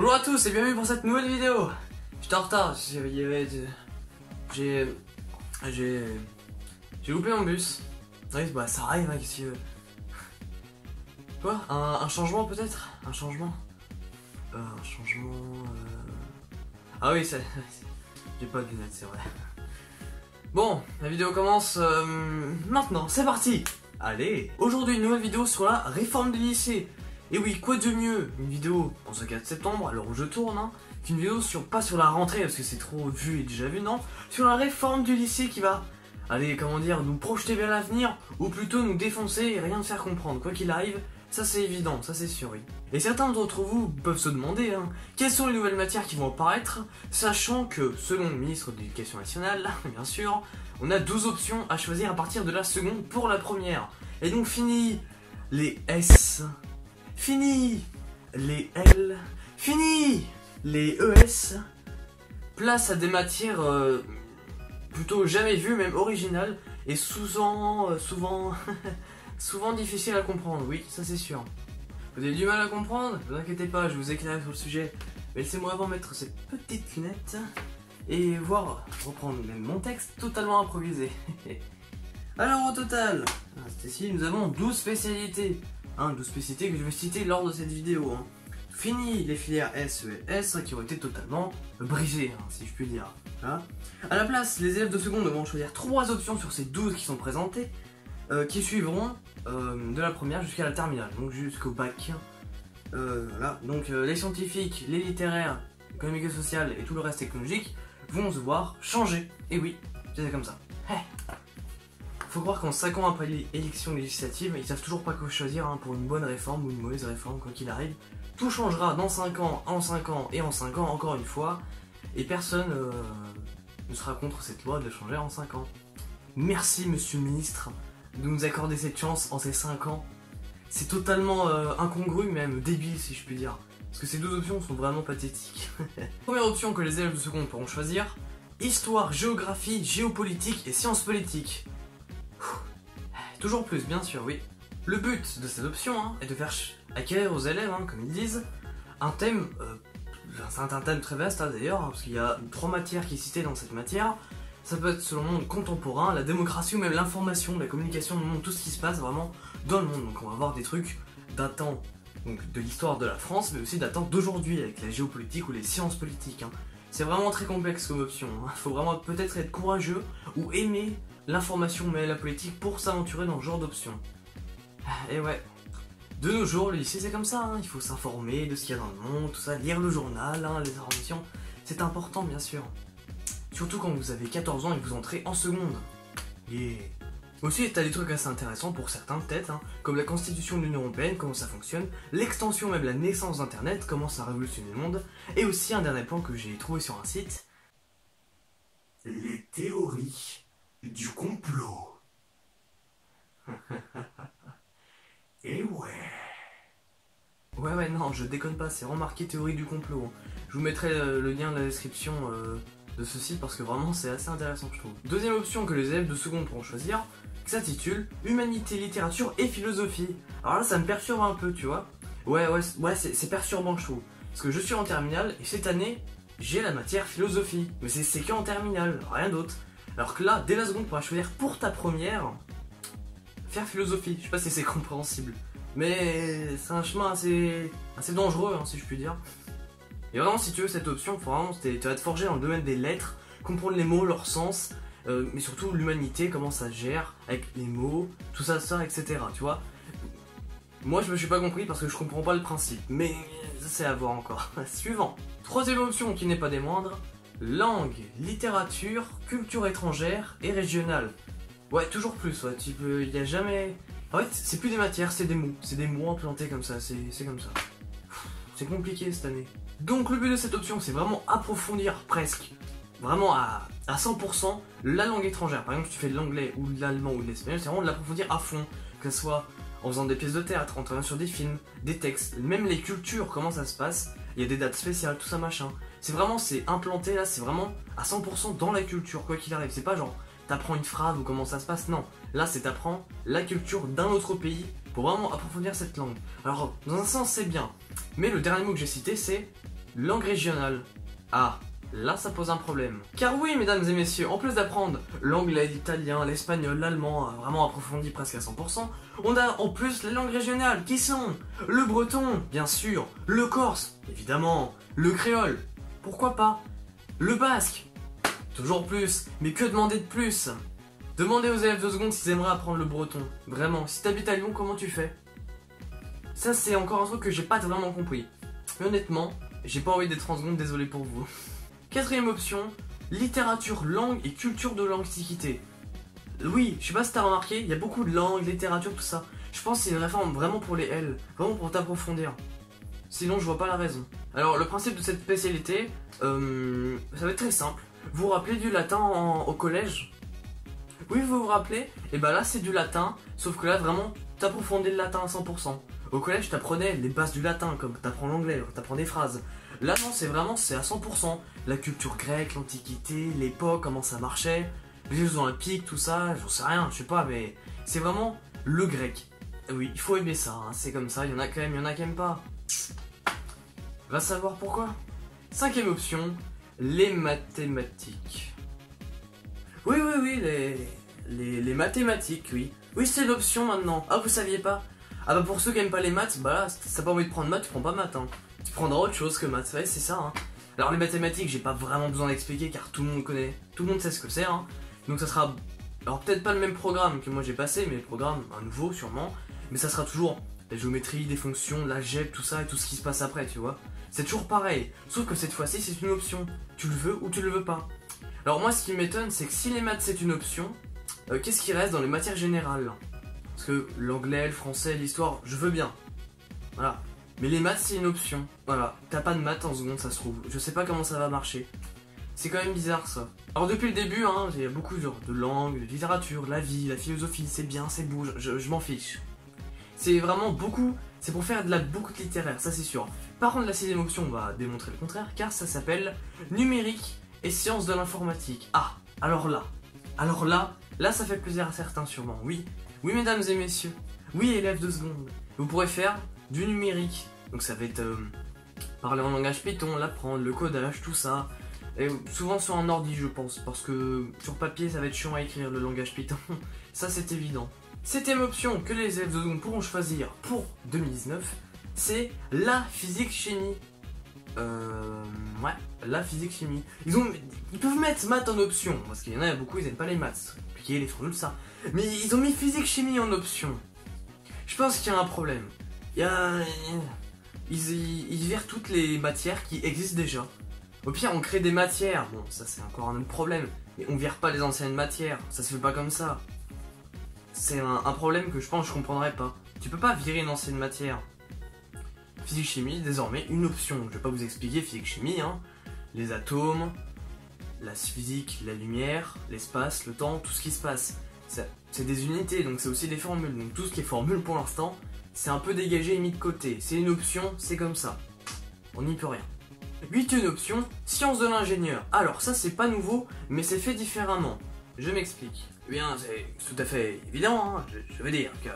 Bonjour à tous et bienvenue pour cette nouvelle vidéo. J'étais en retard, j'ai loupé mon bus. Oui, bah ça arrive, hein, qu'est-ce que tu veux. Quoi, un changement peut-être. Un changement. Ah oui, j'ai pas de lunettes, c'est vrai. Bon, la vidéo commence maintenant, c'est parti. Allez, aujourd'hui une nouvelle vidéo sur la réforme du lycée. Et oui, quoi de mieux, une vidéo en ce 4 septembre, à l'heure où je tourne, hein, qu'une vidéo pas sur la rentrée, parce que c'est trop vu et déjà vu, non, sur la réforme du lycée qui va, allez, comment dire, nous projeter vers l'avenir, ou plutôt nous défoncer et rien nous faire comprendre. Quoi qu'il arrive, ça c'est évident, ça c'est sûr, oui. Et certains d'entre vous peuvent se demander, hein, quelles sont les nouvelles matières qui vont apparaître, sachant que, selon le ministre de l'Éducation nationale, bien sûr, on a 12 options à choisir à partir de la seconde pour la première. Et donc fini les S, fini les L, fini les ES, place à des matières plutôt jamais vues, même originales, et souvent difficiles à comprendre, oui, ça c'est sûr. Vous avez du mal à comprendre? Ne vous inquiétez pas, je vous éclairerai sur le sujet. Mais laissez-moi avant mettre ces petites lunettes et reprendre même mon texte totalement improvisé. Alors au total, ici nous avons 12 spécialités. 12 spécialités que je vais citer lors de cette vidéo. Hein. Fini les filières S et S qui ont été totalement brisées, si je puis dire. Hein. À la place, les élèves de seconde devront choisir 3 options sur ces 12 qui sont présentées, qui suivront de la première jusqu'à la terminale, donc jusqu'au bac. Voilà. Donc les scientifiques, les littéraires, économiques et sociales et tout le reste technologique vont se voir changer. Et oui, c'est comme ça. Faut croire qu'en 5 ans après l'élection législative, ils savent toujours pas quoi choisir pour une bonne réforme ou une mauvaise réforme, quoi qu'il arrive. Tout changera dans 5 ans, en 5 ans et en 5 ans encore une fois, et personne ne sera contre cette loi de changer en 5 ans. Merci monsieur le ministre de nous accorder cette chance en ces 5 ans. C'est totalement incongru, même débile si je puis dire, parce que ces deux options sont vraiment pathétiques. Première option que les élèves de seconde pourront choisir, histoire, géographie, géopolitique et sciences politiques. Toujours plus, bien sûr, oui. Le but de cette option est de faire acquérir aux élèves, comme ils disent, un thème, c'est un thème très vaste d'ailleurs, parce qu'il y a 3 matières qui sont citées dans cette matière. Ça peut être selon le monde contemporain, la démocratie ou même l'information, la communication du monde, tout ce qui se passe vraiment dans le monde. Donc on va avoir des trucs datant de l'histoire de la France, mais aussi datant d'aujourd'hui, avec la géopolitique ou les sciences politiques. C'est vraiment très complexe comme option. Faut vraiment peut-être être courageux ou aimer l'information mais la politique pour s'aventurer dans ce genre d'options. Et ouais, de nos jours le lycée c'est comme ça, il faut s'informer de ce qu'il y a dans le monde, tout ça, lire le journal, les informations, c'est important bien sûr. Surtout quand vous avez 14 ans et que vous entrez en seconde. Yeah. Aussi t'as des trucs assez intéressants pour certains peut-être, comme la constitution de l'Union Européenne, comment ça fonctionne, l'extension même la naissance d'internet, comment ça révolutionne le monde, et aussi un dernier point que j'ai trouvé sur un site. Les théories du complot. Et ouais non, je déconne pas, c'est remarqué théorie du complot. Je vous mettrai le lien dans la description de ce site parce que vraiment c'est assez intéressant je trouve. Deuxième option que les élèves de seconde pourront choisir, qui s'intitule Humanité, littérature et philosophie. Alors là ça me perturbe un peu, tu vois. Ouais c'est perturbant je trouve. Parce que je suis en terminale et cette année j'ai la matière philosophie. Mais c'est qu'en terminale, rien d'autre. Alors que là, dès la seconde, tu pourras choisir pour ta première faire philosophie. Je sais pas si c'est compréhensible, mais c'est un chemin assez dangereux, si je puis dire. Et vraiment, si tu veux cette option, faut vraiment, tu vas te forger dans le domaine des lettres, comprendre les mots, leur sens, mais surtout l'humanité, comment ça se gère avec les mots, tout ça, etc. Tu vois. Moi, je me suis pas compris parce que je comprends pas le principe, mais ça c'est à voir encore. Suivant. Troisième option qui n'est pas des moindres. Langue, littérature, culture étrangère et régionale. Ouais, toujours plus, ouais, il y a jamais... En fait, c'est plus des matières, c'est des mots implantés comme ça, c'est comme ça. C'est compliqué cette année. Donc le but de cette option, c'est vraiment approfondir presque, vraiment à 100% la langue étrangère. Par exemple, si tu fais de l'anglais ou de l'allemand ou de l'espagnol, c'est vraiment de l'approfondir à fond, que ce soit en faisant des pièces de théâtre, en travaillant sur des films, des textes, même les cultures, comment ça se passe, il y a des dates spéciales, tout ça machin. C'est implanté là, c'est vraiment à 100% dans la culture, quoi qu'il arrive. C'est pas genre, t'apprends une phrase ou comment ça se passe, non. Là, c'est t'apprends la culture d'un autre pays pour vraiment approfondir cette langue. Alors, dans un sens, c'est bien. Mais le dernier mot que j'ai cité, c'est langue régionale. Ah, là ça pose un problème. Car oui, mesdames et messieurs, en plus d'apprendre l'anglais, l'italien, l'espagnol, l'allemand, vraiment approfondi presque à 100%, on a en plus les langues régionales qui sont le breton, bien sûr, le corse, évidemment, le créole, pourquoi pas, le basque, toujours plus, mais que demander de plus? Demandez aux élèves de seconde s'ils aimeraient apprendre le breton, vraiment, si t'habites à Lyon, comment tu fais? Ça c'est encore un truc que j'ai pas vraiment compris. Mais honnêtement, j'ai pas envie d'être en seconde, désolé pour vous. Quatrième option, littérature, langue et culture de l'Antiquité. Oui, je sais pas si t'as remarqué, il y a beaucoup de langues, littérature, tout ça. Je pense que c'est une réforme vraiment pour les L, vraiment pour t'approfondir. Sinon, je vois pas la raison. Alors, le principe de cette spécialité, ça va être très simple. Vous vous rappelez du latin au collège? Oui, vous vous rappelez? Et bah là, c'est du latin, sauf que là, vraiment, t'approfondis le latin à 100%. Au collège, t'apprenais les bases du latin, comme t'apprends l'anglais, t'apprends des phrases. Là, non, c'est à 100%. La culture grecque, l'Antiquité, l'époque, comment ça marchait, les Jeux Olympiques, tout ça, j'en sais rien, je sais pas, mais c'est vraiment le grec. Oui, il faut aimer ça, hein, c'est comme ça, il y en a quand même, il y en a qui aiment pas. Va savoir pourquoi. Cinquième option, les mathématiques. Oui, les mathématiques, oui. Oui, c'est l'option maintenant. Ah, vous saviez pas? Ah bah pour ceux qui aiment pas les maths, bah là, si t'as pas envie de prendre maths, tu prends pas maths, hein. Tu prendras autre chose que maths, ouais, c'est ça, hein. Alors les mathématiques, j'ai pas vraiment besoin d'expliquer car tout le monde connaît, tout le monde sait ce que c'est, hein. Donc ça sera, alors peut-être pas le même programme que moi j'ai passé, mais le programme, un nouveau sûrement, mais ça sera toujours la géométrie, des fonctions, l'algèbre, tout ça et tout ce qui se passe après, tu vois. C'est toujours pareil, sauf que cette fois-ci c'est une option, tu le veux ou tu le veux pas. Alors moi ce qui m'étonne c'est que si les maths c'est une option, qu'est-ce qui reste dans les matières générales? Parce que l'anglais, le français, l'histoire, je veux bien. Voilà. Mais les maths, c'est une option. Voilà. T'as pas de maths en seconde, ça se trouve. Je sais pas comment ça va marcher. C'est quand même bizarre, ça. Alors, depuis le début, hein, il y a beaucoup de langues, de littérature, la vie, la philosophie, c'est bien, c'est beau, je m'en fiche. C'est vraiment beaucoup... C'est pour faire de la boucle littéraire, ça c'est sûr. Par contre, la sixième option, on va démontrer le contraire, car ça s'appelle numérique et sciences de l'informatique. Ah, alors là, ça fait plaisir à certains sûrement, oui. Oui, mesdames et messieurs, oui, élèves de seconde, vous pourrez faire du numérique. Donc ça va être parler en langage Python, l'apprendre, le codage, tout ça. Et souvent sur un ordi, je pense, parce que sur papier, ça va être chiant à écrire le langage Python. Ça, c'est évident. Septième option que les élèves de seconde pourront choisir pour 2019, c'est la physique-chimie. Ouais, la physique-chimie. Ils peuvent mettre maths en option, parce qu'il y en a beaucoup, ils aiment pas les maths. Compliqué, les formules, ça. Mais ils ont mis physique-chimie en option. Je pense qu'il y a un problème. Ils virent toutes les matières qui existent déjà. Au pire, on crée des matières. Bon, ça c'est encore un autre problème. Mais on vire pas les anciennes matières. Ça se fait pas comme ça. C'est un problème que je pense que je comprendrais pas. Tu peux pas virer une ancienne matière. Physique-chimie, désormais, une option. Je vais pas vous expliquer physique-chimie, hein. Les atomes, la physique, la lumière, l'espace, le temps, tout ce qui se passe. C'est des unités, donc c'est aussi des formules. Donc tout ce qui est formule pour l'instant, c'est un peu dégagé et mis de côté. C'est une option, c'est comme ça. On n'y peut rien. Huitième option, sciences de l'ingénieur. Alors ça c'est pas nouveau, mais c'est fait différemment. Je m'explique. Eh bien, c'est tout à fait évident, hein. Je veux dire que...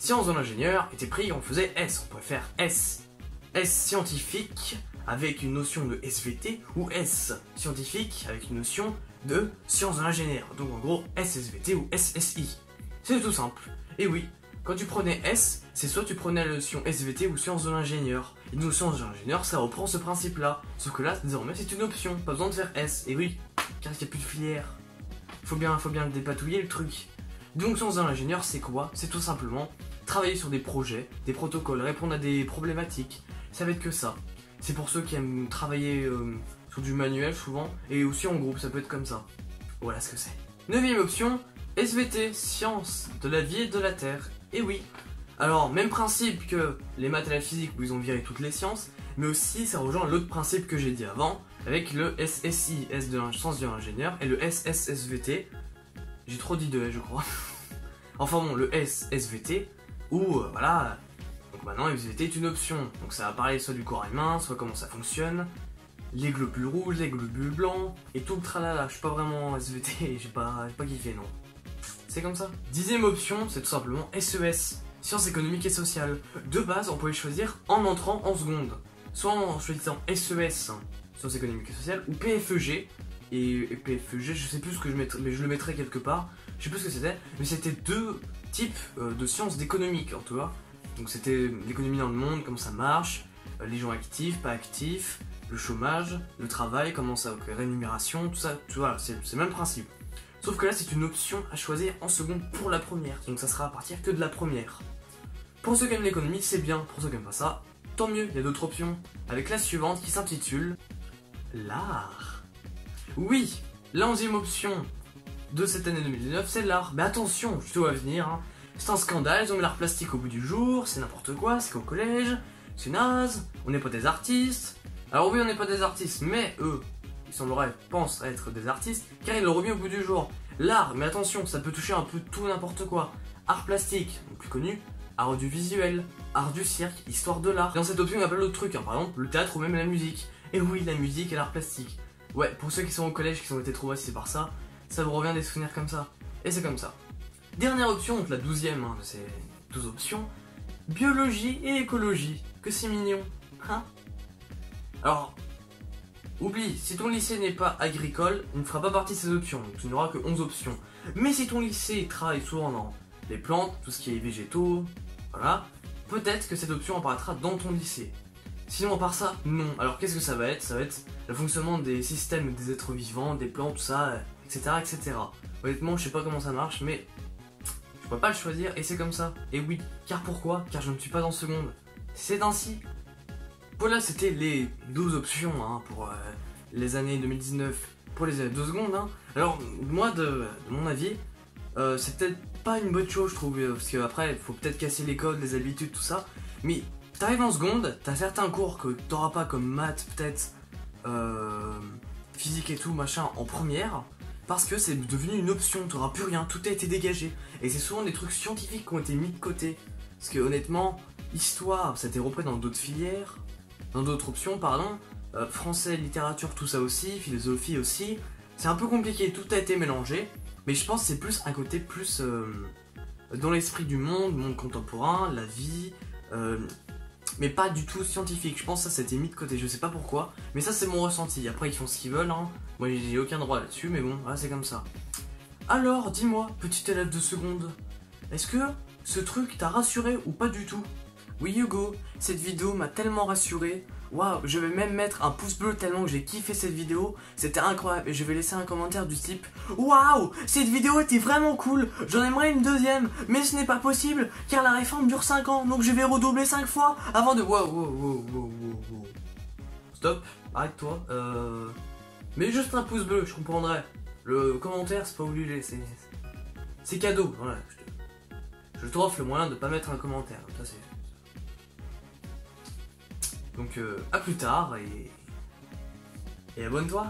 Sciences de l'ingénieur était pris, on faisait S, on pouvait faire S. S scientifique avec une notion de SVT ou S scientifique avec une notion de sciences de l'ingénieur. Donc en gros SSVT ou SSI. C'est tout simple. Et oui, quand tu prenais S, c'est soit tu prenais la notion SVT ou sciences de l'ingénieur. Et donc sciences de l'ingénieur, ça reprend ce principe-là. Sauf que là, désormais, c'est une option. Pas besoin de faire S. Et oui, car il n'y a plus de filière. Faut bien le dépatouiller le truc. Donc sciences de l'ingénieur, c'est quoi? C'est tout simplement travailler sur des projets, des protocoles, répondre à des problématiques. Ça va être que ça. C'est pour ceux qui aiment travailler sur du manuel souvent, et aussi en groupe, ça peut être comme ça. Voilà ce que c'est. Neuvième option, SVT, sciences de la vie et de la terre. Et oui. Alors, même principe que les maths et la physique où ils ont viré toutes les sciences, mais aussi ça rejoint l'autre principe que j'ai dit avant, avec le SSI, S de sciences de l'ingénieur, et le SSSVT. J'ai trop dit de S, je crois. Enfin bon, le SSVT, où voilà, donc maintenant SVT est une option. Donc ça va parler soit du corps humain, soit comment ça fonctionne, les globules rouges, les globules blancs, et tout le tralala. Je suis pas vraiment SVT, j'ai pas kiffé, non. C'est comme ça. Dixième option, c'est tout simplement SES, sciences économiques et sociales. De base, on pouvait choisir en entrant en seconde. soit en choisissant SES, sciences économiques et sociales, ou PFEG. Et PFEG, je sais plus ce que je mettrais, mais je le mettrais quelque part. Je sais plus ce que c'était, mais c'était deux types de sciences d'économique, en tout cas. Donc c'était l'économie dans le monde, comment ça marche, les gens actifs, pas actifs, le chômage, le travail, comment ça, rémunération, tout ça, tu vois, c'est le même principe. Sauf que là, c'est une option à choisir en seconde pour la première. Donc ça sera à partir que de la première. Pour ceux qui aiment l'économie, c'est bien. Pour ceux qui n'aiment pas ça, tant mieux, il y a d'autres options. Avec la suivante qui s'intitule l'art. Oui, la 11e option de cette année 2019, c'est l'art. Mais attention, je dois venir, hein. C'est un scandale, ils ont mis l'art plastique au bout du jour, c'est n'importe quoi, c'est qu'au collège, c'est naze, on n'est pas des artistes. Alors oui, on n'est pas des artistes, mais eux, ils semblerait, pensent être des artistes, car ils l'ont remis au bout du jour. L'art, mais attention, ça peut toucher un peu tout n'importe quoi. Art plastique, donc plus connu, art audiovisuel, art du cirque, histoire de l'art. Dans cette option, on appelle d'autres trucs, hein, par exemple le théâtre ou même la musique. Et oui, la musique et l'art plastique. Ouais, pour ceux qui sont au collège, qui ont été traumatisés par ça, ça vous revient des souvenirs comme ça. Et c'est comme ça. Dernière option, donc la 12e de ces 12 options, biologie et écologie. Que c'est mignon, hein? Alors, oublie, si ton lycée n'est pas agricole, il ne fera pas partie de ces options, donc tu n'auras que 11 options. Mais si ton lycée travaille souvent dans les plantes, tout ce qui est végétaux, voilà, peut-être que cette option apparaîtra dans ton lycée. Sinon, à part ça, non. Alors qu'est-ce que ça va être? Ça va être le fonctionnement des systèmes des êtres vivants, des plantes, tout ça, etc. etc. Honnêtement, je sais pas comment ça marche, mais je peux pas le choisir et c'est comme ça. Et oui, car pourquoi? Car je ne suis pas en seconde. C'est ainsi. Voilà, c'était les 12 options hein, pour les années 2019 pour les 2 secondes. Hein. Alors, moi, de mon avis, c'est peut-être pas une bonne chose, je trouve, parce qu'après, il faut peut-être casser les codes, les habitudes, tout ça. Mais t'arrives en seconde, t'as certains cours que t'auras pas comme maths, peut-être physique et tout, machin, en première, parce que c'est devenu une option, t'auras plus rien, tout a été dégagé. Et c'est souvent des trucs scientifiques qui ont été mis de côté. Parce que honnêtement, histoire, ça a été repris dans d'autres filières. Dans d'autres options, pardon, français, littérature, tout ça aussi, philosophie aussi, c'est un peu compliqué, tout a été mélangé, mais je pense que c'est plus un côté plus dans l'esprit du monde contemporain, la vie, mais pas du tout scientifique, je pense que ça c'était mis de côté, je sais pas pourquoi, mais ça c'est mon ressenti, après ils font ce qu'ils veulent, hein. Moi j'ai aucun droit là-dessus, mais bon, voilà, c'est comme ça. Alors, dis-moi, petit élève de seconde, est-ce que ce truc t'a rassuré ou pas du tout? Oui Hugo, cette vidéo m'a tellement rassuré. Waouh, je vais même mettre un pouce bleu tellement que j'ai kiffé cette vidéo. C'était incroyable et je vais laisser un commentaire du type waouh, cette vidéo était vraiment cool. J'en aimerais une deuxième, mais ce n'est pas possible car la réforme dure 5 ans, donc je vais redoubler 5 fois avant de wow. Stop, arrête-toi. Mais juste un pouce bleu, je comprendrais. Le commentaire, c'est pas obligé, c'est cadeau. Voilà, je t'offre le moyen de pas mettre un commentaire. Ça c'est. Donc à plus tard et abonne-toi.